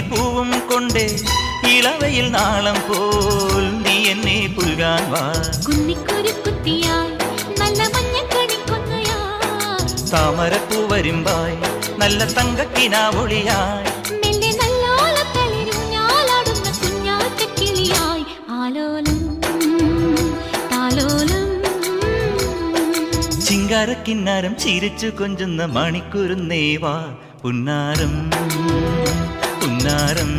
പൂവും കൊണ്ടേ ഇളവയിൽ നാളം പോൽ നീ എന്നെ പുൽകാൻ വാ. കുന്നിക്കൊരു കുത്തിയായി നല്ല മഞ്ഞക്കണിക്കൊന്നയായി താമരപ്പൂ വരുമ്പായി നല്ല തങ്കക്കിനാവൊളിയായി മെല്ലെ നല്ലോലത്തളിരുഞ്ഞാലാടുന്ന കുഞ്ഞാറ്റക്കിളിയായി ആലോലം താലോലം. ചിങ്കാരക്കിന്നാരം ചിരിച്ചു കൊഞ്ചുന്ന മണിക്കുരുന്നേവാ പുന്നാരം പുന്നാരം.